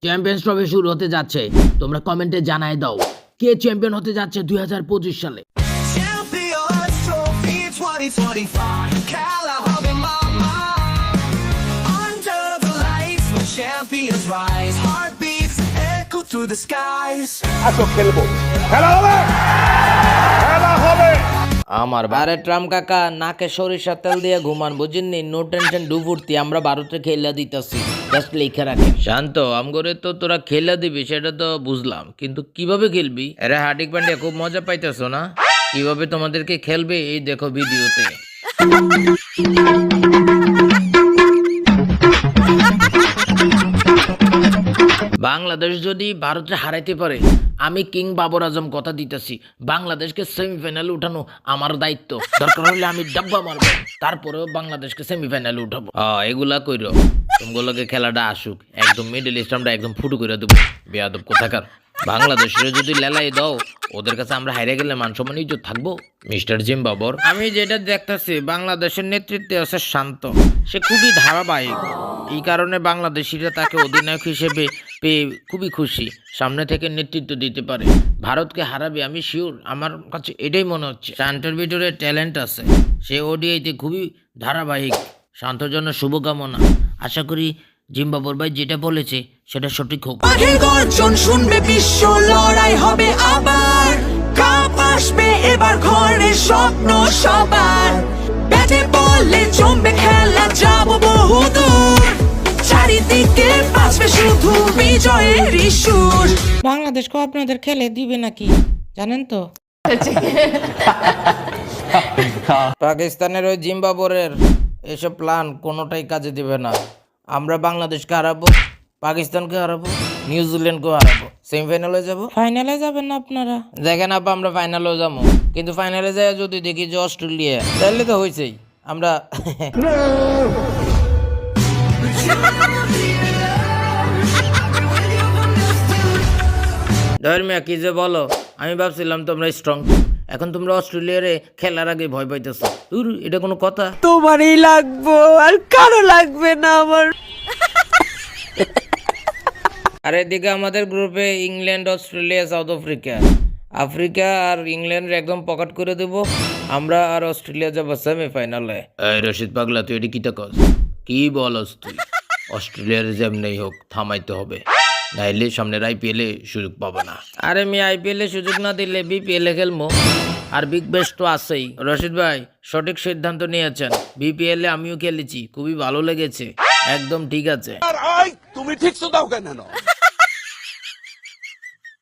Champions trophy শুরু হতে যাচ্ছে, তোমরা কমেন্টে জানায় দাও কে চ্যাম্পিয়ন হতে যাচ্ছে 2025 সালে। Champions Trophy 2025. খেলা হবে মামা। Under the lights, when champions rise, heartbeats echo through the skies. আসো খেলবো, খেলা হবে, খেলা হবে। আমার আরে ট্রাম কাকা নাকে সরিষার তেল দিয়ে ঘুমান বুঝিনি, নো টেনশন ডু ফুর্তি, আমরা ভারতে খেলা দিতেছি, জাস্ট লিখে রাখে। শান্ত আমগরে তো তোরা খেলা দিবি সেটা তো বুঝলাম, কিন্তু কিভাবে খেলবি? আরে হার্দিক পান্ডিয়া খুব মজা পাইতেছো না? কিভাবে তোমাদেরকে খেলবে এই দেখো ভিডিওতে। বাংলাদেশ যদি ভারতে হারাইতে পারে, আমি কিং বাবর আজম কথা দিতেছি, বাংলাদেশকে সেমিফাইনালে উঠানো আমার দায়িত্ব। দরকার হলে আমি ডাব্বা মারবো, তারপরেও বাংলাদেশকে সেমিফাইনালে উঠাবো। এগুলা কইরো, তোমাগুলোকে খেলাটা আসুক, একদম মিডল ইস্ট আমরা একদম ফুটো করে দেবো। বেয়াদব কোথাকার, বাংলাদেশের যদি লেলাই দাও ওদের কাছে আমরা হারিয়ে গেলে মান সম্মান ইজ্জত থাকবো? মিস্টার জিম বাবর, আমি যেটা দেখতেছি বাংলাদেশের নেতৃত্বে আছে শান্ত, সে খুবই ধারাবাহিক, এই কারণে বাংলাদেশিরা তাকে অধিনায়ক হিসেবে পেয়ে খুবই খুশি, সামনে থেকে নেতৃত্ব দিতে পারে, ভারতকে হারাবে আমি শিওর, আমার কাছে এটাই মনে হচ্ছে। শান্তের ভিতরে ট্যালেন্ট আছে, সে ওডিআইতে খুবই ধারাবাহিক, শান্তর জন্য শুভকামনা। আশা করি জিম্বাবুর ভাই যেটা বলেছে সেটা সঠিক হোক। বাঘের গর্জন শুনবে বিশ্ব, লড়াই হবে আবার, কাপ আসবে এবার ঘরে স্বপ্ন সবার, ব্যাটে বলে জমবে খেলা, যাব বহুদূর, চারিদিকে বাজবে শুধু বিজয়ের সুর। বাংলাদেশকে আপনাদের খেলে দিবে নাকি জানেন তো? পাকিস্তানের ওই জিম্বাবুরের এসব প্ল্যান কোনোটাই কাজে দিবে না। আমরা বাংলাদেশকে হারাবো, পাকিস্তানকে হারাবো, নিউজিল্যান্ডকেও হারাবো, সেমিফাইনালে যাবো। ফাইনালে যাবেন না আপনারা? দেখেন আপা, আমরা ফাইনালেও যাবো, কিন্তু ফাইনালে যায় যদি দেখি যে অস্ট্রেলিয়া, তাহলে তো হয়েছেই আমরা। ধর্মিয়া কি যে বলো, আমি ভাবছিলাম তোমরা স্ট্রং, এখন তোমরা অস্ট্রেলিয়ারে খেলার আগে ভয় পাইতেছো। এটা কোনো কথা? তোমারই লাগবো, আর কারো লাগবে না আমার। আর এদিকে আমাদের গ্রুপে England, Australia, South Africa, Africa আর ইংল্যান্ড একদম পকেট করে দেবো, আমরা আর অস্ট্রেলিয়া যাবো সেমিফাইনালে। এই রশিদ পাগলা, তুই এটি কিটা কস? কি বলস তুই? অস্ট্রেলিয়ার যেমনি হোক থামাইতে হবে, নাইলে সামনের আইপিএল এ সুযোগ পাবো না। আরে আমি আইপিএল এ সুযোগ না দিলে বিপিএল এ খেলবো, আর বিগ ব্যাশ তো আছেই। রশিদ ভাই সঠিক সিদ্ধান্ত নিয়েছেন, বিপিএল এ আমিও খেলেছি, খুবই ভালো লেগেছে, একদম ঠিক আছে। তুমি ঠিক তো দাও কেন?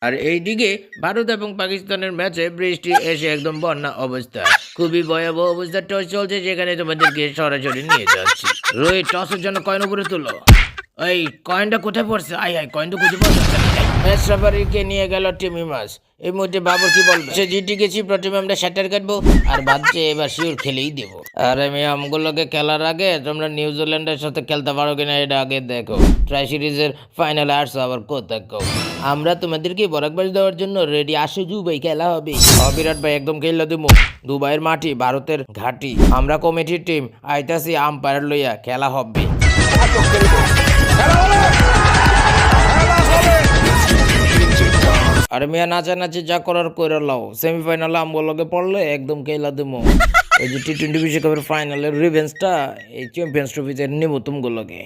আর এইদিকে ভারত এবং পাকিস্তানের ম্যাচে বৃষ্টি এসে একদম বন্যা অবস্থা, খুবই ভয়াবহ অবস্থা। টস চলছে, যেখানে তোমাদেরকে সরাসরি নিয়ে যাচ্ছি। রোহিত টসের জন্য কয়েন উপরে তুলো। এই কয়েনটা কোথায় পড়ছে? আই কয়েনটা খুঁজে পাচ্ছে। ম্যাচ রেফারিকে নিয়ে গেল টিমি মাস। এই মুহূর্তে বাবর কি বলবে? সে জিতে গেছি, প্রথমে আমরা শ্যাটার কাটবো, আর ভাবছে এবার শিওর খেলেই দেবো। আর আমি আমগুলোকে খেলার আগে তোমরা নিউজিল্যান্ডের সাথে খেলতে পারো কিনা এটা আগে দেখো। ট্রাই সিরিজের ফাইনালে আসছো আবার কোথায় কও? আমরা তোমাদেরকে বরাকবাস দেওয়ার জন্য রেডি। আসো দুবাই, খেলা হবে। বিরাট ভাই একদম খেলা দেবো, দুবাইয়ের মাটি, ভারতের ঘাটি, আমরা কমিটির টিম আইতাছি, আম্পায়ার লইয়া খেলা হবে। আর মিয়া নাচানাচি যা করার কইরা লাও, সেমিফাইনালে আমগুলোকে পড়লে একদম খেলা দেবো। ওই যে টি-20 বিশ্বকাপের ফাইনালের রিভেঞ্জটা এই চ্যাম্পিয়ন্স ট্রফিতে নিব তুমগুলোকে।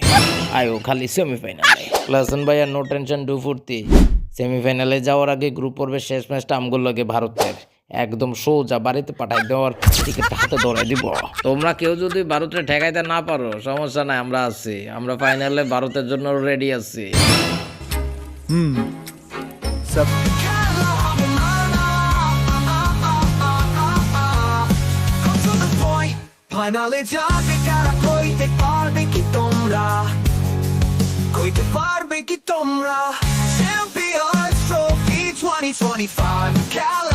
আয়ো খালি সেমিফাইনালে। লাসন ভাইয়া নো টেনশন ডু ফুর্তি, সেমিফাইনালে যাওয়ার আগে গ্রুপ পর্বের শেষ ম্যাচটা আমগুলোকে ভারতের একদম সোজা বাড়িতে পাঠাই দেওয়ার টিকিটটা হাতে ধরাই দিব। তোমরা কেউ যদি ভারতে ঠেকাইতে না পারো সমস্যা নাই, আমরা আছি, আমরা ফাইনালে ভারতের জন্য রেডি আছি। ফাইনালে যাবে কারা, কইতে পারবে কি তোমরা, কইতে পারবে কি তোমরা? Champions Trophy 2025.